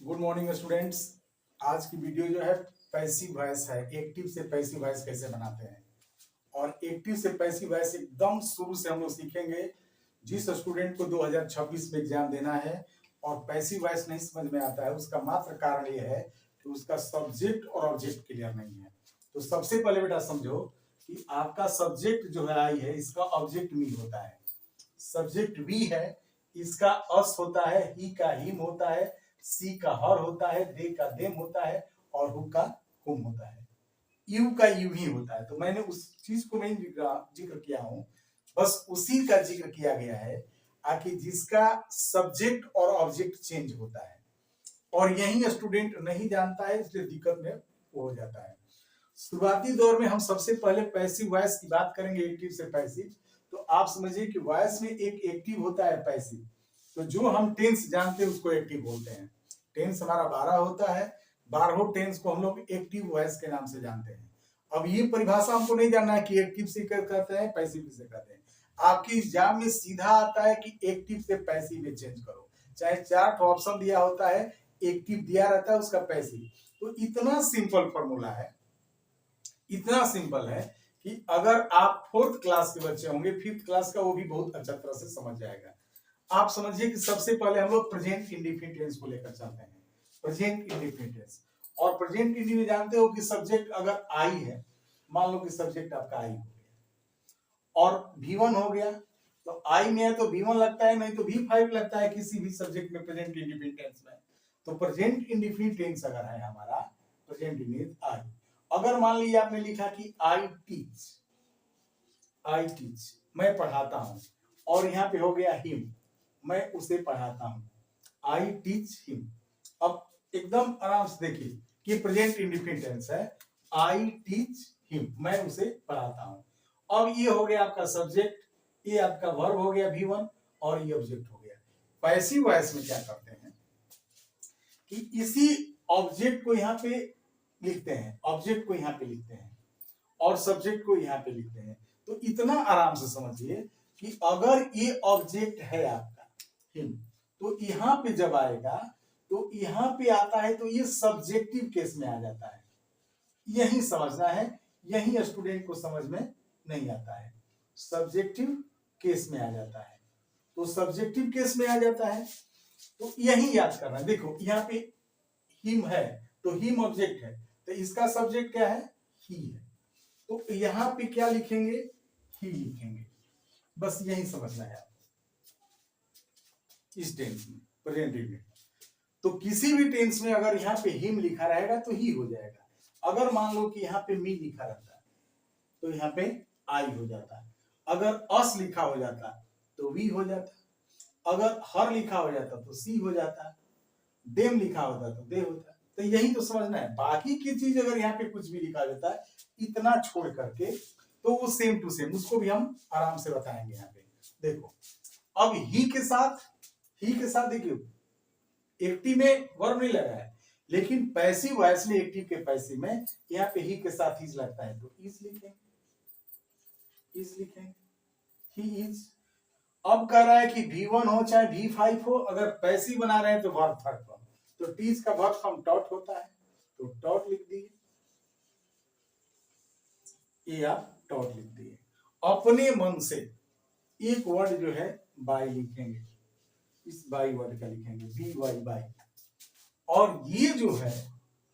Good morning students. आज की video जो है पैसिव वॉइस है। एक्टिव से पैसिव वॉइस कैसे बनाते हैं और एक्टिव से पैसिव वॉइस एकदम शुरू से हम लोग सीखेंगे। जिस स्टूडेंट को 2026 में एग्जाम देना है और पैसिव वॉइस नहीं समझ में आता है, उसका मात्र कारण यह है कि उसका सब्जेक्ट और ऑब्जेक्ट क्लियर नहीं है। तो सबसे पहले बेटा समझो कि आपका सब्जेक्ट जो है आई है, इसका ऑब्जेक्ट मी होता है। सब्जेक्ट वी है, इसका अस होता है, ही का हिम होता है, सी का हर होता है, दे का देम होता है और हु का हुम होता है। यू का यू ही होता है। तो मैंने उस चीज को मैं जिक्र किया हूं, बस उसी का जिक्र किया गया है आखिर जिसका सब्जेक्ट और ऑब्जेक्ट चेंज होता है। और यही स्टूडेंट नहीं जानता है, इसलिए दिक्कत में हो जाता है। शुरुआती दौर में हम सबसे पहले पैसिव वॉइस की बात करेंगे, एक्टिव से पैसिव। तो आप समझिए कि वॉइस में एक एक्टिव होता है, पैसिव। तो जो हम टेंस जानते हैं उसको एक्टिव बोलते हैं। टेंस हमारा 12 होता है, 12 टेंस को हम लोग एक्टिव वॉइस के नाम से जानते हैं। अब ये परिभाषा हमको नहीं जानना है कि एक्टिव से कहते हैं, पैसिव से कहते हैं। आपकी एग्जाम में सीधा आता है कि एक्टिव से पैसिव में चेंज करो, चाहे 4 ऑप्शन दिया होता है, एक्टिव दिया रहता है, उसका पैसिव। तो इतना सिंपल फॉर्मूला है, इतना सिंपल है कि अगर आप 4th क्लास के बच्चे होंगे, 5th क्लास का वो भी बहुत अच्छा तरह से समझ जाएगा। आप समझिए कि सबसे पहले हम लोग प्रेजेंट इंडेफिनिट टेंस को लेकर चलते हैं। प्रेजेंट इंडेफिनिट टेंस और प्रेजेंट इंडेफिनिट जानते हो कि सब्जेक्ट अगर आई है, मान लो कि सब्जेक्ट आपका आई हो गया और V1 हो गया, तो आई में है तो V1 लगता है, नहीं तो V5 लगता है किसी भी सब्जेक्ट में प्रेजेंट इंडेफिनिट टेंस में। तो प्रेजेंट इंडेफिनिट टेंस अगर है हमारा प्रेजेंट इंडेफिनिट आई। अगर मान लीजिए आपने लिखा कि आई टीच, आई टीच मैं पढ़ाता हूं, और यहाँ पे हो गया हिम, मैं उसे पढ़ाता हूं, आई टीच हिम। अब एकदम आराम से देखिए कि प्रेजेंट इंडेफिनिट टेंस है, आई टीच हिम, मैं उसे पढ़ाता हूं। अब ये हो गया आपका सब्जेक्ट, ये आपका वर्ब हो गया V1 और ये ऑब्जेक्ट हो गया। पैसिव वॉइस में क्या करते हैं कि इसी ऑब्जेक्ट को यहाँ पे लिखते हैं, ऑब्जेक्ट को यहाँ पे लिखते हैं और सब्जेक्ट को यहाँ पे लिखते हैं। तो इतना आराम से समझिए कि अगर ये ऑब्जेक्ट है आपका हिम, तो यहाँ पे जब आएगा तो यहाँ पे आता है तो ये सब्जेक्टिव केस में आ जाता है। यही समझना है, यही स्टूडेंट को समझ में नहीं आता है, सब्जेक्टिव केस में आ जाता है। तो सब्जेक्टिव केस में आ जाता है तो यही याद करना है। देखो यहाँ पे हिम है तो हिम ऑब्जेक्ट है, तो इसका सब्जेक्ट क्या है, ही है। तो यहां पे क्या लिखेंगे, ही लिखेंगे। बस यही समझना है आपको इस टेंस में, प्रेजेंट में। तो किसी भी टेंस में अगर यहाँ पे हिम लिखा रहेगा तो ही हो जाएगा। अगर मान लो कि यहाँ पे मी लिखा रहता है तो यहाँ पे आई हो जाता है। अगर अस लिखा हो जाता तो वी हो जाता, अगर हर लिखा हो जाता तो सी हो जाता, देम लिखा होता तो दे होता। तो यही तो समझना है। बाकी की चीज अगर यहाँ पे कुछ भी लिखा जाता है इतना छोड़ करके, तो वो सेम टू सेम, उसको भी हम आराम से बताएंगे। यहाँ पे देखो, अब ही के साथ देखिए एक्टिव में वर्ब नहीं लगा है, लेकिन पैसिव वॉइस में एक्टिव के पैसिव में यहाँ पे ही के साथ इज लगता है, तो इज लिखेंगे, इज लिखेंगे, ही इज। अब कह रहा है कि V1 हो चाहे V5 हो, अगर पैसिव बना रहे हैं तो वर्ब थर्ड फॉर्म, तो टीच का वर्ब फॉर्म टॉट होता है, तो टॉट लिख दिए, ये आप टॉट लिख दिए। अपने मन से एक वर्ड जो है बाय लिखेंगे, इस बाय वर्ड का लिखेंगे बी वाई बाय। और ये जो है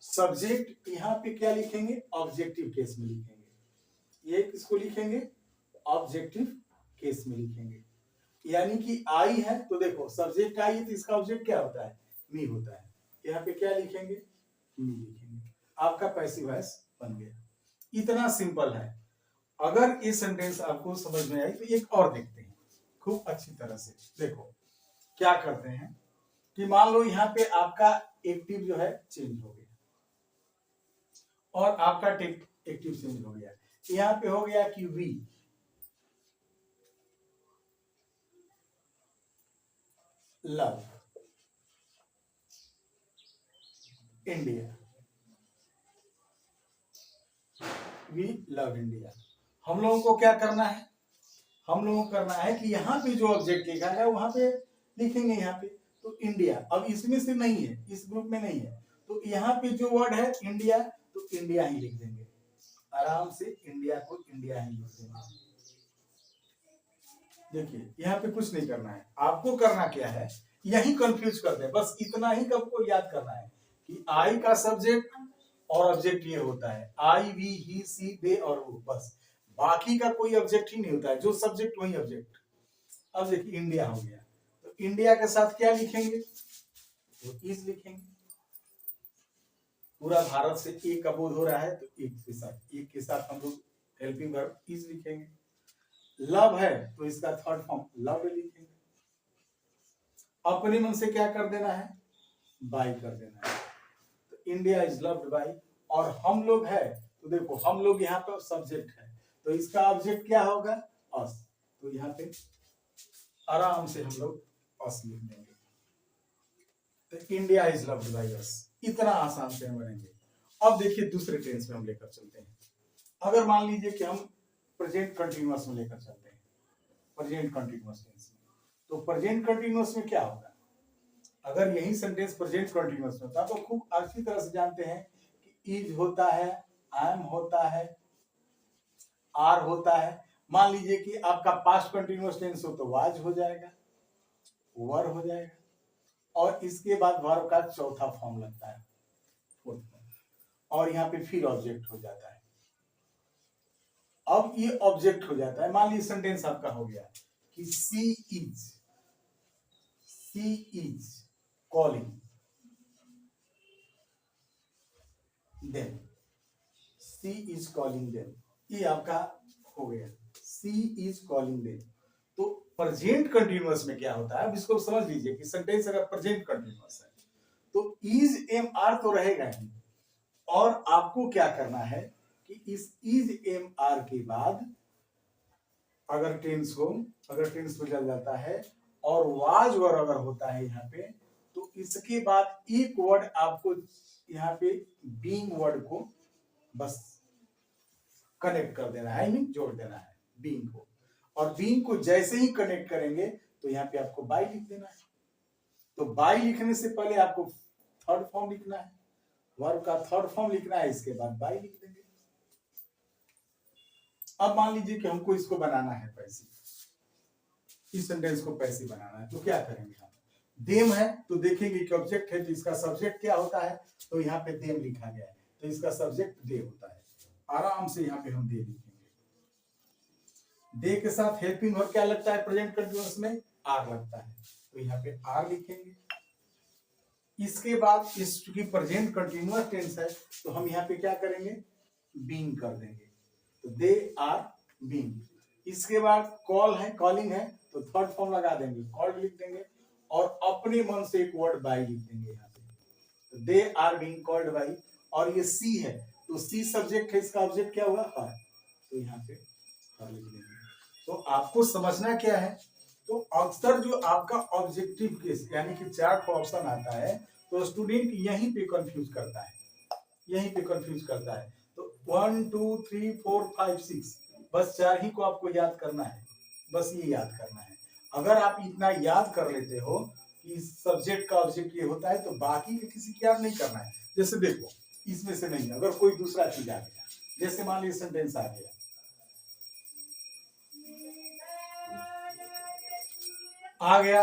सब्जेक्ट यहाँ पे क्या लिखेंगे, ऑब्जेक्टिव केस में लिखेंगे। ये किसको लिखेंगे, ऑब्जेक्टिव केस में लिखेंगे। यानी कि आई है तो देखो सब्जेक्ट आई है तो इसका ऑब्जेक्ट क्या होता है, मी होता है। यहाँ पे क्या लिखेंगे, मी लिखेंगे। आपका पैसिव वॉइस बन गया। इतना सिंपल है। अगर ये सेंटेंस आपको समझ में आई तो एक और देखते हैं खूब अच्छी तरह से। देखो क्या करते हैं कि मान लो यहाँ पे आपका एक्टिव जो है चेंज हो गया और आपका एक्टिव चेंज हो गया। यहाँ पे हो गया कि we love India, we love India. हम लोगों को क्या करना है, हम लोगों को करना है कि यहाँ पे जो ऑब्जेक्ट लिखा है वहां पे लिखेंगे यहाँ पे। तो इंडिया, अब इसमें से नहीं है, इस ग्रुप में नहीं है, तो यहाँ पे जो वर्ड है इंडिया, तो इंडिया ही लिख देंगे, आराम से इंडिया को इंडिया ही लिख देंगे। देखिए यहाँ पे कुछ नहीं करना है, आपको करना क्या है, यही कंफ्यूज कर दे, बस इतना ही आपको याद करना है कि आई का सब्जेक्ट और ऑब्जेक्ट ये होता है, आई वी ही सी दे और वो, बस बाकी का कोई ऑब्जेक्ट ही नहीं होता है, जो सब्जेक्ट वही ऑब्जेक्ट। अब देखिए इंडिया हो गया, तो इंडिया के साथ क्या लिखेंगे, तो इज लिखेंगे, पूरा भारत से एक का बोध हो रहा है तो एक के साथ हम लोग हेल्पिंग वर्ब इज लिखेंगे। लव है तो इसका थर्ड फॉर्म लव लिखेंगे। अपने मन से क्या कर देना है, बाय कर देना है, तो इंडिया इज लव्ड बाय। और हम लोग है तो देखो हम लोग यहाँ पर सब्जेक्ट है, तो इसका ऑब्जेक्ट क्या होगा, अस, तो यहाँ पे आराम से हम लोग अस लिख देंगे, तो India is loved by us. इतना आसान से हम बनेंगे। अब देखिए दूसरे टेंस में हम लेकर चलते हैं। अगर मान लीजिए कि हम प्रेजेंट कंटिन्यूअस में लेकर चलते हैं, प्रेजेंट कंटिन्यूअस टेंस में, तो प्रेजेंट कंटिन्यूअस में क्या होगा, अगर यही सेंटेंस प्रेजेंट कंटिन्यूअस में होता तो खूब अच्छी तरह से जानते हैं कि इज होता है, एम होता है, आर होता है। मान लीजिए कि आपका पास्ट कंटिन्यूअस टेंस हो तो वाज हो जाएगा, वर हो जाएगा, और इसके बाद वर्ब का चौथा फॉर्म लगता है, फोर्थ फॉर्म, और यहाँ पे फिर ऑब्जेक्ट हो जाता है। अब ये ऑब्जेक्ट हो जाता है, मान लीजिए सेंटेंस आपका हो गया कि she is calling them, she is calling them, ये आपका हो गया, सी इज कॉलिंग देम। तो प्रेजेंट कंटिन्यूअस में क्या होता है, अब इसको समझ लीजिए कि सेंटेंस अगर प्रेजेंट कंटिन्यूअस है तो इज एम आर तो रहेगा ही, और आपको क्या करना है कि इस इज एम आर के बाद अगर टेंस बदल जाता है और वाज वर अगर होता है यहाँ पे, तो इसके बाद एक वर्ड आपको यहाँ पे बीइंग वर्ड को बस कनेक्ट कर देना है, आई मीन जोड़ देना है बीइंग को, और बीइंग को जैसे ही कनेक्ट करेंगे तो यहाँ पे आपको बाय लिख देना है। तो बाय लिखने से पहले आपको थर्ड फॉर्म लिखना है, वर्ब का थर्ड फॉर्म लिखना है, इसके बाद बाय लिख देंगे। अब मान लीजिए कि हमको इसको बनाना है पैसिव, इस सेंटेंस को पैसिव बनाना है, तो क्या करेंगे हम, देम है तो देखेंगे कि ऑब्जेक्ट है तो इसका सब्जेक्ट क्या होता है, तो यहाँ पे देम लिखा गया है तो इसका सब्जेक्ट दे होता है, आराम से यहाँ पे हम दे लिखेंगे। दे के साथ हेल्पिंग वर्ब क्या लगता है प्रेजेंट कंटिन्यूअस में, आर लगता है, तो यहाँ पे आर लिखेंगे। इसके बाद इसकी प्रेजेंट कंटिन्यूअस टेंस है तो हम यहाँ पे क्या करेंगे, बीइंग कर देंगे, तो दे आर बीइंग। इसके बाद कॉल है, कॉलिंग है, तो थर्ड फॉर्म लगा देंगे, कॉल्ड लिख देंगे, और अपने मन से एक वर्ड बाय लिख देंगे यहाँ पे, तो they are being called by. और ये सी है तो सी सब्जेक्ट है, इसका ऑब्जेक्ट क्या हुआ, हर, तो यहाँ पे हर लिख देंगे। तो आपको समझना क्या है, तो अक्सर जो आपका ऑब्जेक्टिव केस यानी कि चार्ट ऑप्शन आता है तो स्टूडेंट यहीं पे कंफ्यूज करता है, तो 1 2 3 4 5 6 बस 4 ही को आपको याद करना है, बस ये याद करना है। अगर आप इतना याद कर लेते हो कि सब्जेक्ट का ऑब्जेक्ट ये होता है तो बाकी के किसी की याद नहीं करना है। जैसे देखो इसमें से नहीं, अगर कोई दूसरा चीज आ गया, जैसे मान लीजिए सेंटेंस आ गया,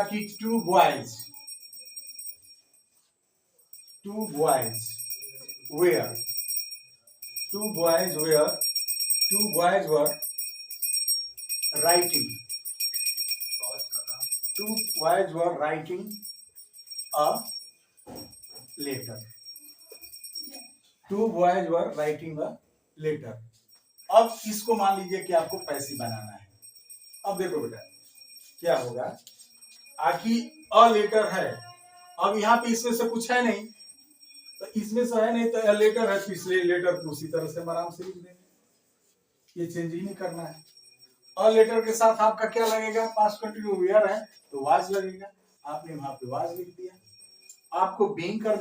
कि two boys were, two boys were writing a letter. अब इसको मान लीजिए कि आपको पैसिव बनाना है। अब देखो बेटा क्या होगा, आखिर अ लेटर है, अब यहाँ पे इसमें से कुछ है नहीं, तो इसमें से है नहीं तो अ लेटर है, तो इसलिए लेटर को उसी तरह से आराम से लिख देंगे, ये चेंज ही नहीं करना है। अ लेटर के साथ आपका क्या लगेगा, पास्ट कंटिन्यू वेयर है तो वाज लगेगा, आपने वहां पे वाज लिख दिया। आपको बीइंग कर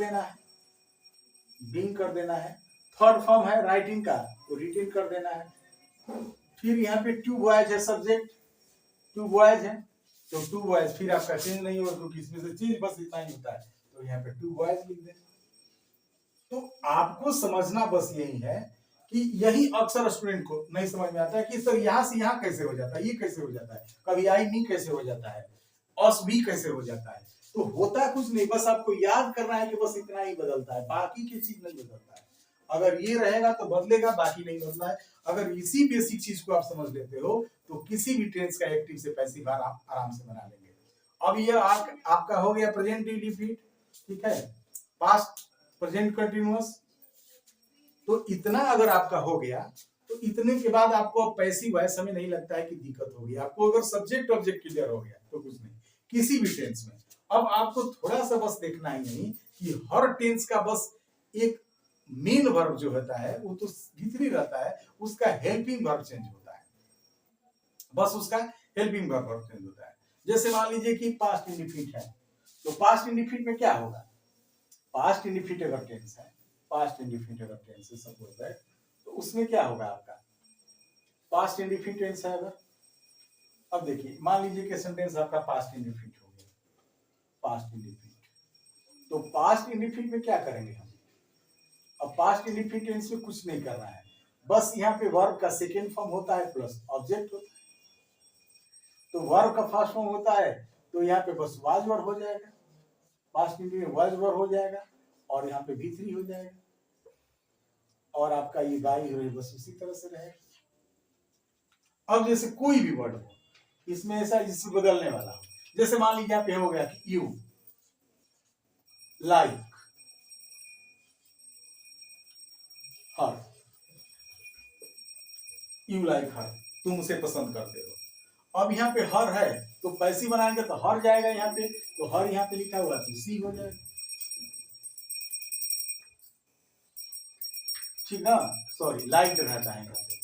देना है, थर्ड फॉर्म है राइटिंग का तो रिटिन कर देना है। फिर यहाँ पे टू बॉयज है सब्जेक्ट, टू बॉयज है तो टू वॉइस, फिर आपका चेंज नहीं होगा क्योंकि इसमें से चेंज बस इतना ही होता है, तो यहाँ पे टू वॉइस लिख दें। तो आपको समझना बस यही है कि यही अक्सर स्टूडेंट को नहीं समझ में आता है कि सर यहाँ से यहाँ कैसे हो जाता है, ये कैसे हो जाता है, कभी आई मी कैसे हो जाता है, अस भी कैसे हो जाता है। तो होता कुछ नहीं, बस आपको याद करना है कि बस इतना ही बदलता है, बाकी की चीज नहीं बदलता है। अगर ये रहेगा तो बदलेगा, बाकी नहीं बदला है। अगर इसी बेसिक चीज को आप समझ लेते हो तो किसी भी टेंस का एक्टिव से पैसिव आराम से बना लेंगे। अब ये आपका हो गया प्रेजेंट इंडेफिनिट, ठीक है, पास्ट, प्रेजेंट कंटिन्यूअस। तो इतना अगर आपका हो गया तो इतने के बाद आपको अब पैसिव वॉइस हमें नहीं लगता है कि दिक्कत होगी। आपको अगर सब्जेक्ट ऑब्जेक्ट क्लियर हो गया तो कुछ नहीं किसी भी टेंस में। अब आपको थोड़ा सा बस देखना ही नहीं कि हर टेंस का बस एक मेन वर्ब जो होता है वो तो भीतरी रहता है, उसका हेल्पिंग वर्ब चेंज होता है, बस उसका हेल्पिंग वर्ब चेंज होता है। जैसे मान लीजिए कि पास्ट इंडेफिनिट है, तो पास्ट इंडेफिनिट में क्या होगा, पास्ट इंडेफिनिट अगर टेंस है, पास्ट इंडेफिनिट अगर टेंस है सपोज दैट, तो उसमें क्या होगा आपका पास्ट इंडेफिनिट टेंस है अगर, अब देखिए मान लीजिए कि सेंटेंस आपका पास्ट इंडेफिनिट हो गया, पास्ट इंडेफिनिट, तो पास्ट इंडेफिनिट में क्या करेंगे हम, अब पास्ट इंडेफिनिट टेंस में कुछ नहीं करना है, बस यहाँ पे वर्ब का सेकेंड फॉर्म होता है प्लस ऑब्जेक्ट होता है। तो वर्ब का फर्स्ट फॉर्म होता है तो यहाँ पे बस वाज वर्ब हो जाएगा, पास्ट इंडेफिनिट में वाज वर्ब हो जाएगा और यहाँ पे V3 हो जाएगा और आपका ये बाई हो बस उसी तरह से रहेगा। अब जैसे कोई भी वर्ड हो इसमें ऐसा जिससे बदलने वाला हो, जैसे मान लीजिए यहाँ पे हो गया कि you like her, you like her, तुम उसे पसंद करते हो। अब यहाँ पे हर है तो पैसिव बनाएंगे तो हर जाएगा यहाँ पे, तो हर यहाँ पे लिखा हुआ तो सी हो जाएगा, ठीक ना, सॉरी लाइक रहता है यहाँ पे,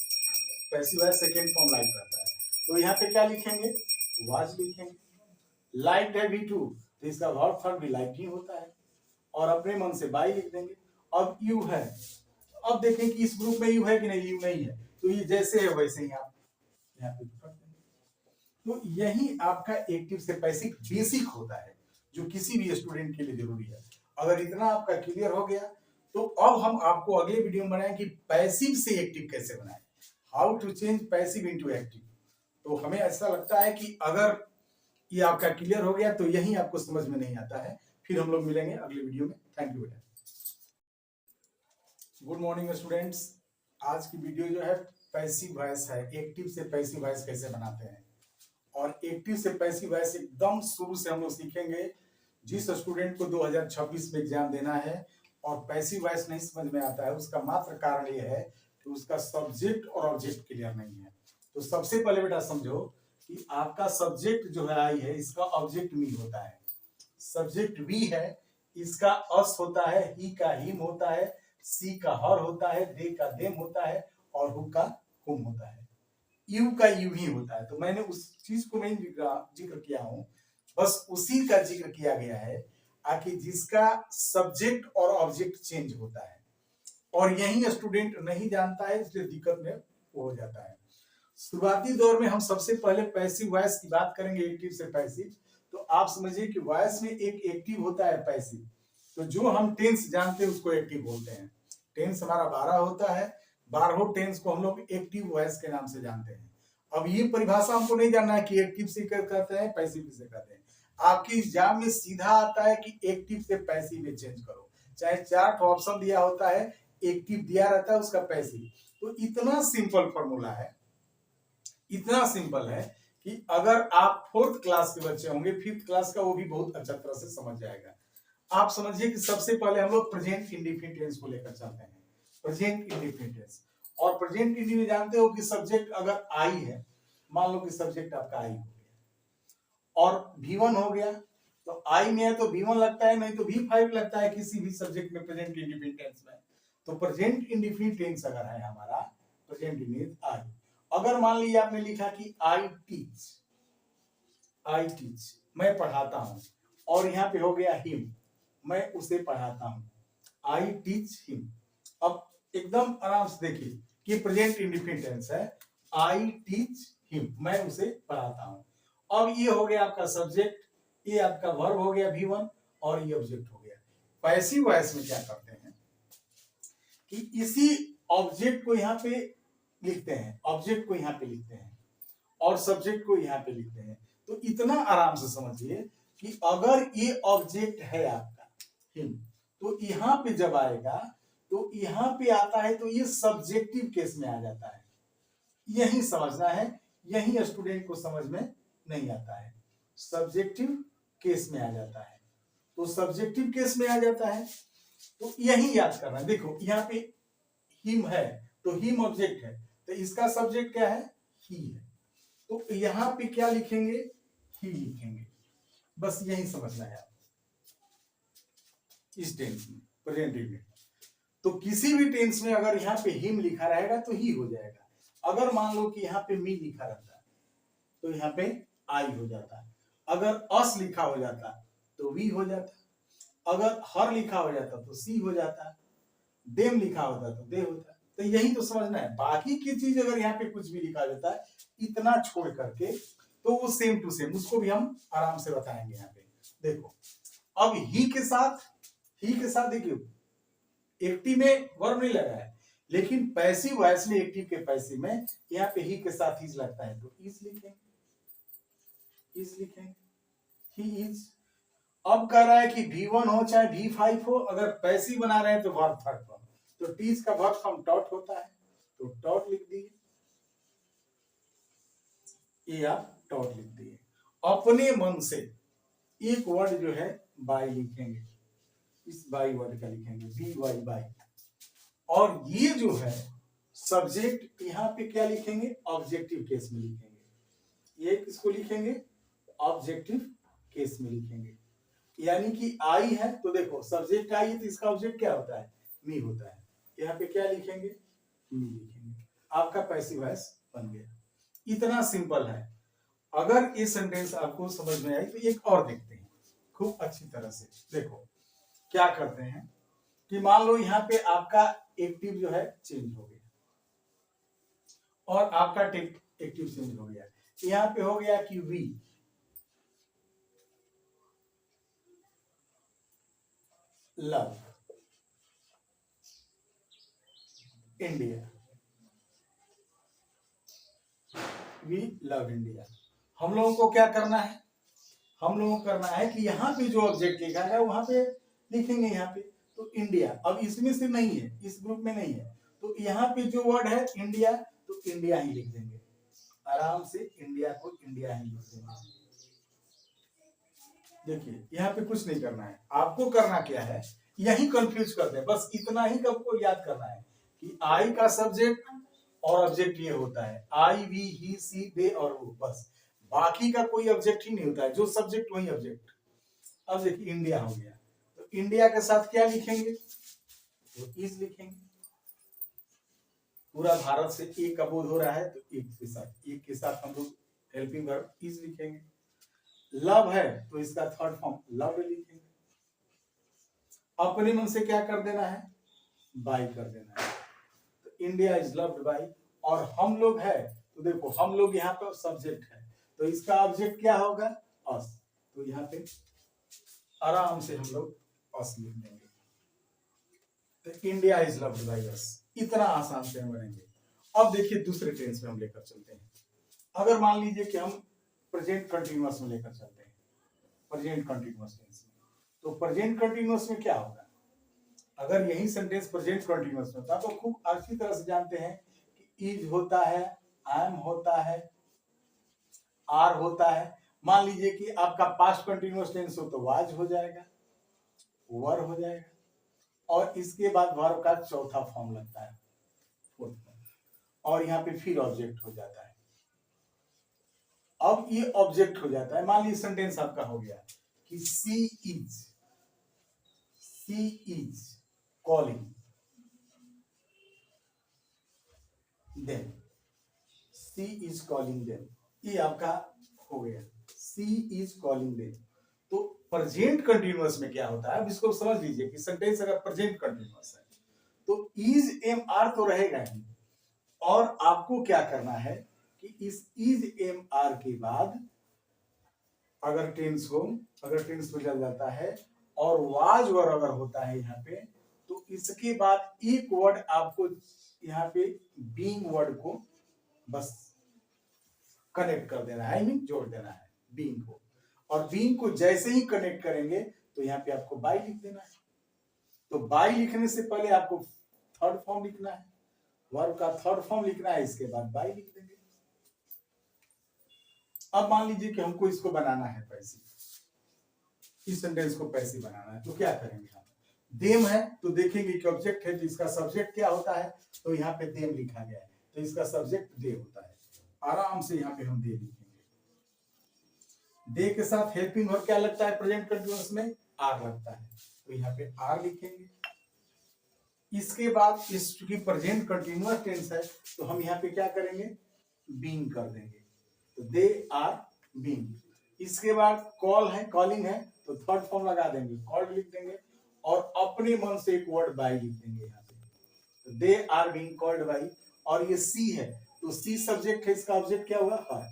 पैसिव है सेकेंड फॉर्म लाइक रहता है, तो यहाँ पे क्या लिखेंगे वाज लिखेंगे, लाइक है V2 तो इसका वर्ब थर्ड भी लाइक ही होता है और अपने मन से बाई लिख देंगे। अब यू है, अब देखें कि इस ग्रुप में यू है कि नहीं, यू नहीं है, तो ये जैसे है वैसे ही आप यहाँ पे कर देंगे। तो यही आपका एक्टिव से पैसिव बेसिक होता है जो किसी भी स्टूडेंट के लिए जरूरी है। अगर इतना आपका क्लियर हो गया तो अब हम आपको अगले वीडियो में बनाएं कि पैसिव से एक्टिव कैसे बनाएं, how to change passive into active. तो हमें ऐसा लगता है कि अगर ये आपका क्लियर हो गया तो यही आपको समझ में नहीं आता है। फिर हम लोग मिलेंगे अगले वीडियो में। थैंक यू बेटा। गुड मॉर्निंग स्टूडेंट्स, आज की वीडियो जो है पैसिव वॉइस है, एक्टिव से पैसिव वॉइस कैसे बनाते हैं और एक्टिव से पैसिव वॉइस एकदम शुरू से हम लोग सीखेंगे। जिस स्टूडेंट को 2026 में एग्जाम देना है और पैसिव वॉइस नहीं समझ में आता है उसका मात्र कारण ये है कि उसका सब्जेक्ट और ऑब्जेक्ट क्लियर नहीं है। तो सबसे पहले बेटा समझो कि आपका सब्जेक्ट जो है आई है, इसका ऑब्जेक्ट मी होता है, सब्जेक्ट वी है, इसका अस होता है, ही का हिम होता है, सी का हर होता है, दे का देम होता है और हु का हुम होता है, यू का यू ही होता है। तो मैंने उस चीज को नहीं जिक्र किया हूं, बस उसी का जिक्र किया गया है आखिर जिसका सब्जेक्ट और ऑब्जेक्ट चेंज होता है और यही स्टूडेंट नहीं जानता है इसलिए दिक्कत में हो जाता है। शुरुआती दौर में हम सबसे पहले पैसिव वॉइस की बात करेंगे, एक्टिव से पैसिव। तो आप समझिए कि वॉइस में एक एक्टिव होता है पैसिव, तो जो हम टेंस जानते हैं उसको एक्टिव बोलते हैं। टेंस हमारा 12 होता है, 12 टेंस को हम लोग एक्टिव वॉइस के नाम से जानते हैं। अब ये परिभाषा हमको नहीं जानना है कि एक्टिव से कहते हैं पैसिव से कहते हैं, आपकी एग्जाम में सीधा आता है कि एक्टिव से पैसिव में चेंज करो, चाहे 4 ऑप्शन दिया होता है, एक्टिव दिया रहता है उसका पैसिव। तो इतना सिंपल फॉर्मूला है, इतना सिंपल है कि अगर आप 4th क्लास के बच्चे होंगे, 5th क्लास का वो भी बहुत अच्छा तरह से समझ जाएगा। आप समझिए कि सबसे पहले हम लोग प्रेजेंट इंडेफिनिट टेंस को लेकर चलते हैं। प्रेजेंट इंडेफिनिट टेंस, और प्रेजेंट इंडेफिनिट जानते हो कि सब्जेक्ट अगर आई है, मान लो कि सब्जेक्ट आपका आई हो गया और V1 हो गया, तो आई में है तो V1 लगता है, नहीं तो V5 लगता है किसी भी सब्जेक्ट में प्रेजेंट इंडेफिनिट टेंस में। तो प्रेजेंट इंडेफिनिट टेंस अगर है हमारा प्रेजेंट इंडेफिनिट आई, अगर मान लीजिए आपने लिखा कि आई टीच, आई टीच मैं पढ़ाता हूं, और यहाँ पे हो गया हिम, मैं उसे पढ़ाता हूं, आई टीच हिम। अब एकदम आराम से देखिए कि प्रेजेंट इंडेफिनिट टेंस है, आई टीच हिम, मैं उसे पढ़ाता हूं। अब ये हो गया आपका सब्जेक्ट, ये आपका वर्ब हो गया V1 और ये ऑब्जेक्ट हो गया। पैसिव वॉइस में क्या करते हैं कि इसी ऑब्जेक्ट को यहाँ पे लिखते हैं, ऑब्जेक्ट को यहाँ पे लिखते हैं और सब्जेक्ट को यहाँ पे लिखते हैं। तो इतना आराम से समझिए कि अगर ये ऑब्जेक्ट है आपका हिम, तो यहाँ पे जब आएगा तो यहाँ पे आता है तो ये सब्जेक्टिव केस में आ जाता है। यही समझना है, यही स्टूडेंट को समझ में नहीं आता है, सब्जेक्टिव केस में आ जाता है। तो सब्जेक्टिव केस में आ जाता है तो यही याद करना है। देखो यहाँ पे हिम है तो हिम ऑब्जेक्ट है, तो इसका सब्जेक्ट क्या है, ही है, तो यहाँ पे क्या लिखेंगे, ही लिखेंगे। बस यही समझना है आप इस टेंस में, प्रेजेंट में। तो किसी भी टेंस में अगर यहाँ पे हिम लिखा रहेगा तो ही हो जाएगा। अगर मान लो कि यहाँ पे मी लिखा रहता है तो यहाँ पे आई हो जाता है। अगर अस लिखा हो जाता तो वी हो जाता। अगर हर लिखा हो जाता तो सी हो जाता। देम लिखा होता तो दे होता। तो यही तो समझना है। बाकी की चीज अगर यहाँ पे कुछ भी लिखा जाता है इतना छोड़ करके तो वो सेम टू सेम, उसको भी हम आराम से बताएंगे। यहाँ पे देखो, अब ही के साथ देखिए एक्टिव में वर्ब नहीं लगा है, लेकिन पैसिव वॉइस में एक्टिव के पैसिव में यहाँ पे ही के साथ इज लगता है तो इज लिखेंगे, ही इज। अब कह रहा है कि V1 हो चाहे V5 हो, अगर पैसिव बना रहे हैं तो वर्ब थर्ड फॉर्म, तो टीज का वर्ब फॉर्म टॉट होता है तो टॉट लिख दिए, ये आप टॉट लिख दिए। अपने मन से एक वर्ड जो है बाय लिखेंगे, इस बाय वर्ड का लिखेंगे BY बाय। और ये जो है सब्जेक्ट यहाँ पे क्या लिखेंगे, ऑब्जेक्टिव केस में लिखेंगे। ये किसको लिखेंगे, ऑब्जेक्टिव केस में लिखेंगे। यानी कि आई है तो देखो सब्जेक्ट आई है तो इसका ऑब्जेक्ट क्या होता है, मी होता है। यहाँ पे क्या लिखेंगे, मी लिखेंगे। आपका पैसिव वॉइस बन गया। इतना सिंपल है। अगर ये सेंटेंस आपको समझ में आई तो एक और देखते हैं खूब अच्छी तरह से। देखो क्या करते हैं कि मान लो यहाँ पे आपका एक्टिव जो है चेंज हो गया और आपका एक्टिव चेंज हो गया। यहाँ पे हो गया कि we, love India, we love India. हम लोगों को क्या करना है, हम लोगों को करना है कि यहाँ पे जो ऑब्जेक्ट लिखा है वहां पे लिखेंगे। यहाँ पे तो इंडिया, अब इसमें से नहीं है, इस ग्रुप में नहीं है, तो यहाँ पे जो वर्ड है इंडिया तो इंडिया ही लिख देंगे। आराम से इंडिया को इंडिया ही लिख देंगे। देखिए यहाँ पे कुछ नहीं करना है, आपको करना क्या है, यही कंफ्यूज करते हैं। बस इतना ही आपको याद करना है कि आई का सब्जेक्ट और ऑब्जेक्ट ये होता है, आई वी ही सी दे और वो, बस। बाकी का कोई ऑब्जेक्ट ही नहीं होता है, जो सब्जेक्ट वही ऑब्जेक्ट। अब देखिए इंडिया हो गया तो इंडिया के साथ क्या लिखेंगे, तो इज लिखेंगे। पूरा भारत से एक का बोध हो रहा है तो एक के साथ हम लोग हेल्पिंग वर्ब इज लिखेंगे। लव है तो इसका थर्ड फॉर्म लव लिखेंगे। अपने मन से क्या कर देना है, बाय कर देना है। तो इंडिया इज लव्ड बाय। और हम लोग है तो देखो हम लोग यहाँ पर सब्जेक्ट है तो इसका ऑब्जेक्ट क्या होगा, अस। तो यहाँ पे आराम से हम लोग अस लिख देंगे। तो India is loved by us. इतना आसान से हम बनेंगे। अब देखिए दूसरे टेंस में हम लेकर चलते हैं। अगर मान लीजिए कि हम प्रेजेंट कंटिन्यूअस में लेकर चलते हैं, प्रेजेंट कंटिन्यूअस टेंस में, तो प्रेजेंट कंटिन्यूअस में क्या होगा, अगर यही सेंटेंस प्रेजेंट कंटिन्यूअस में होता तो खूब अच्छी तरह से जानते हैं कि इज होता है, एम होता है, आर होता है। मान लीजिए कि आपका पास्ट कंटिन्यूअस टेंस हो तो वाज हो जाएगा, वर हो जाएगा, और इसके बाद वर्ब का चौथा फॉर्म लगता है, फोर्थ फॉर्म, और यहाँ पे फिर ऑब्जेक्ट हो जाता है। अब ये ऑब्जेक्ट हो जाता है। मान लीजिए सेंटेंस आपका हो गया कि she is calling them, she is calling them, ये आपका हो गया, सी इज कॉलिंग देम। तो प्रेजेंट कंटिन्यूअस में क्या होता है, अब इसको समझ लीजिए कि सेंटेंस अगर प्रेजेंट कंटिन्यूअस है तो इज एम आर तो रहेगा ही, और आपको क्या करना है कि इस इज एम आर के बाद अगर टेंस हो, अगर टेंस बदल जाता है और वाज वर्ब अगर होता है यहाँ पे, तो इसके बाद एक वर्ड आपको यहाँ पे बीइंग वर्ड को बस कनेक्ट कर देना है, आई मीन जोड़ देना है बीइंग को। और बीइंग को जैसे ही कनेक्ट करेंगे तो यहाँ पे आपको बाय लिख देना है। तो बाय लिखने से पहले आपको थर्ड फॉर्म लिखना है, वर्ब का थर्ड फॉर्म लिखना है, इसके बाद बाय लिख देंगे। अब मान लीजिए कि हमको इसको बनाना है पैसिव, इस सेंटेंस को पैसिव बनाना है, तो क्या करेंगे हम? देम है तो देखेंगे कि ऑब्जेक्ट है तो इसका सब्जेक्ट क्या होता है, तो यहाँ पे देम लिखा गया है तो इसका सब्जेक्ट दे होता है। आराम से यहाँ पे हम दे लिखेंगे। दे के साथ हेल्पिंग वर्ब क्या लगता है प्रेजेंट कंटीन्यूअस में? आर लगता है, तो यहाँ पे आर लिखेंगे। इसके बाद इसकी प्रेजेंट कंटीन्यूअस टेंस है तो हम यहाँ पे क्या करेंगे? बीइंग कर देंगे, तो दे आर बीइंग। इसके बाद कॉल है, कॉलिंग है, तो थर्ड फॉर्म लगा देंगे, कॉल्ड लिख देंगे और अपने मन से एक वर्ड बाय लिख देंगे यहाँ पे, तो they are being called by. और ये सी है तो सी सब्जेक्ट है, इसका ऑब्जेक्ट क्या हुआ? हर,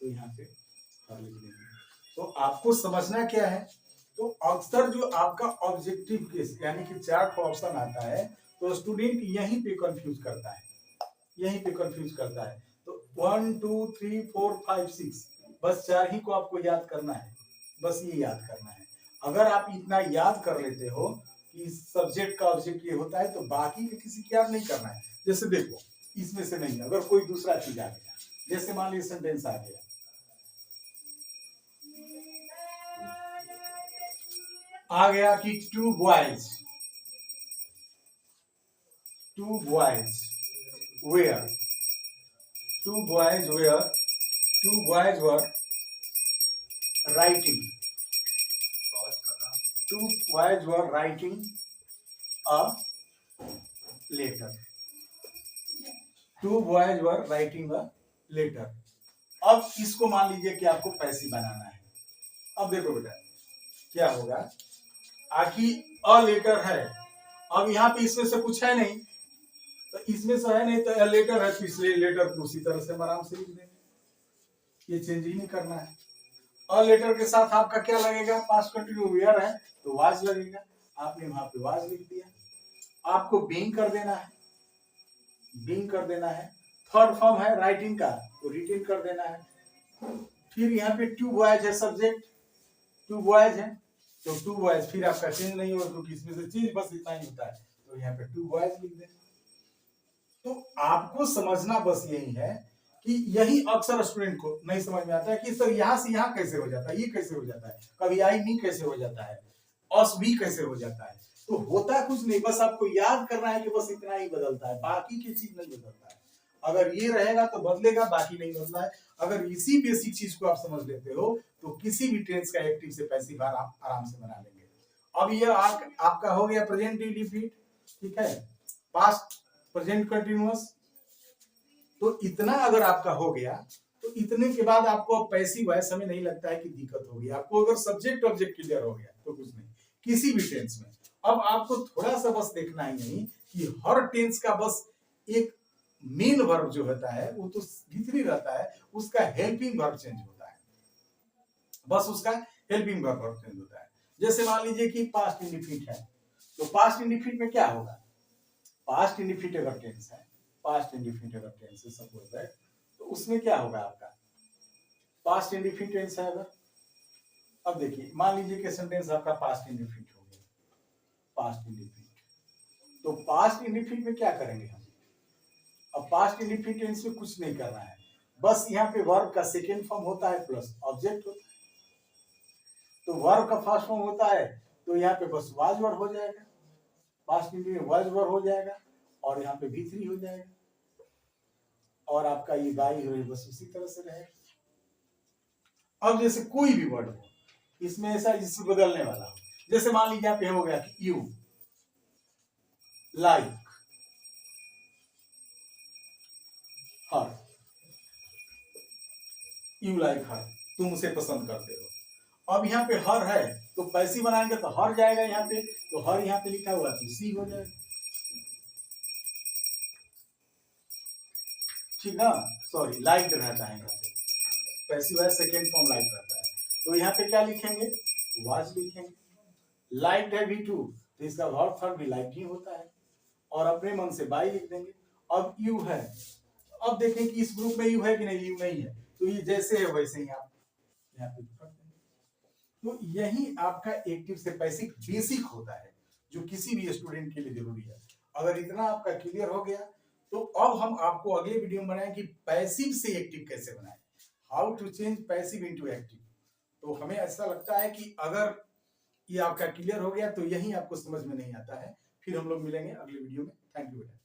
तो यहाँ पे हर लिख देंगे। तो आपको समझना क्या है, तो अक्सर जो आपका ऑब्जेक्टिव केस यानी कि चार्ट ऑप्शन आता है तो स्टूडेंट यहीं पे कंफ्यूज करता है, यहीं पे कंफ्यूज करता है। तो 1 2 3 4 5 6 बस 4 ही को आपको याद करना है, बस ये याद करना है। अगर आप इतना याद कर लेते हो कि सब्जेक्ट का ऑब्जेक्ट ये होता है तो बाकी के किसी की याद नहीं करना है। जैसे देखो इसमें से नहीं, अगर कोई दूसरा चीज आ गया, जैसे मान लीजिए सेंटेंस आ गया, कि two boys were, two boys were writing, a letter, अब इसको मान लीजिए कि आपको पैसिव बनाना है। अब देखो बेटा क्या होगा, आखिर अ लेटर है, अब यहाँ पे इसमें से कुछ है नहीं, तो इसमें से है नहीं तो अ लेटर है, तो इसलिए लेटर को उसी तरह से आराम से लिख देंगे, ये चेंज ही नहीं करना है। अ लेटर के साथ आपका क्या लगेगा? पास्ट कंटिन्यू वेयर है तो वाज लगेगा, आपने वहां पे वाज लिख दिया। आपको बीइंग कर देना है, बीइंग कर देना है। थर्ड फॉर्म है राइटिंग का तो रिटिंग कर देना है। फिर यहाँ पे टू बॉयज है, सब्जेक्ट टू बॉयज है तो टू बॉयज, फिर आपका चेंज नहीं होगा क्योंकि इसमें से चीज बस इतना ही होता है, तो यहाँ पे टू बॉयज लिख देना। तो आपको समझना बस यही है कि यही अक्सर स्टूडेंट को नहीं समझ में आता है कि सर यहाँ से यहाँ कैसे हो जाता है, ये कैसे हो जाता है, कभी आई मी कैसे हो जाता है, अस भी कैसे हो जाता है। तो होता कुछ नहीं, बस आपको याद करना है कि बस इतना ही बदलता है, बाकी की चीज नहीं बदलता है। अगर ये रहेगा तो बदलेगा, बाकी नहीं बदला है। अगर इसी बेसिक चीज को आप समझ लेते हो तो किसी भी टेंस का एक्टिव से पैसिव आराम से बना लेंगे। अब ये आपका हो गया प्रेजेंट इंडेफिनिट, ठीक है, पास्ट प्रेजेंट कंटिन्यूअस। तो इतना अगर आपका हो गया तो इतने के बाद आपको पैसिव वॉइस हमें नहीं लगता है कि दिक्कत होगी आपको। अगर सब्जेक्ट ऑब्जेक्ट क्लियर हो गया तो कुछ नहीं किसी भी टेंस में। अब आपको थोड़ा सा बस देखना ही नहीं कि हर टेंस का बस एक मेन वर्ब जो होता है वो तो भीतरी रहता है, उसका हेल्पिंग वर्ब चेंज होता है, बस उसका हेल्पिंग वर्ब चेंज होता है। जैसे मान लीजिए कि पास्ट इंडेफिनिट है तो पास्ट इंडेफिनिट में क्या होगा? पास्ट इंडेफिनिट अगर टेंस है, पास्ट इंडेफिनिट अगर टेंस है सपोज दैट, तो उसमें क्या होगा आपका? पास्ट इंडेफिनिट टेंस है अगर, अब देखिए मान लीजिए कि सेंटेंस आपका पास्ट इंडेफिनिट हो गया, पास्ट इंडेफिनिट, तो पास्ट इंडेफिनिट में क्या करेंगे हम? अब पास्ट इंडेफिनिट टेंस में कुछ नहीं करना है, बस यहाँ पे वर्ब का सेकेंड फॉर्म होता है प्लस ऑब्जेक्ट होता है। तो वर्ब का फर्स्ट फॉर्म होता है तो यहाँ पे बस वाज वर्ब हो जाएगा, पास्ट इंडेफिनिट वाज वर्ब हो जाएगा और यहाँ पे V3 हो जाएगा और आपका ये बाई हो बस उसी तरह से रहेगा। अब जैसे कोई भी वर्ड हो इसमें ऐसा जिससे बदलने वाला हो, जैसे मान लीजिए यहाँ पे हो गया कि you like her, you like her, तुम उसे पसंद करते हो। अब यहाँ पे हर है तो पैसिव बनाएंगे तो हर जाएगा यहाँ पे, तो हर यहाँ पे लिखा हुआ तो सी हो जाएगा, ठीक ना? सॉरी लाइक रहता है यहाँ पे, पैसिव है सेकेंड फॉर्म लाइक रहता है, तो यहाँ पे क्या लिखेंगे, वाज लिखेंगे। लाइक्ड है V2, तो इसका वर्ब फॉर्म भी लाइक ही होता है, और अपने मन से बाई लिख देंगे। अब यू है, अब देखें कि इस ग्रुप में यू है कि नहीं, यू नहीं है, तो ये जैसे है वैसे ही आप यहाँ पे रख देंगे। तो यही आपका एक्टिव से पैसिव बेसिक होता है, जो किसी भी स्टूडेंट के लिए जरूरी है। अगर इतना आपका क्लियर हो गया, तो अब हम आपको अगले वीडियो में बनाएं कि पैसिव से एक्टिव कैसे बनाएं, how to change passive into active. तो हमें ऐसा लगता है कि अगर ये आपका क्लियर हो गया तो यही आपको समझ में नहीं आता है। फिर हम लोग मिलेंगे अगले वीडियो में। थैंक यू बेटा।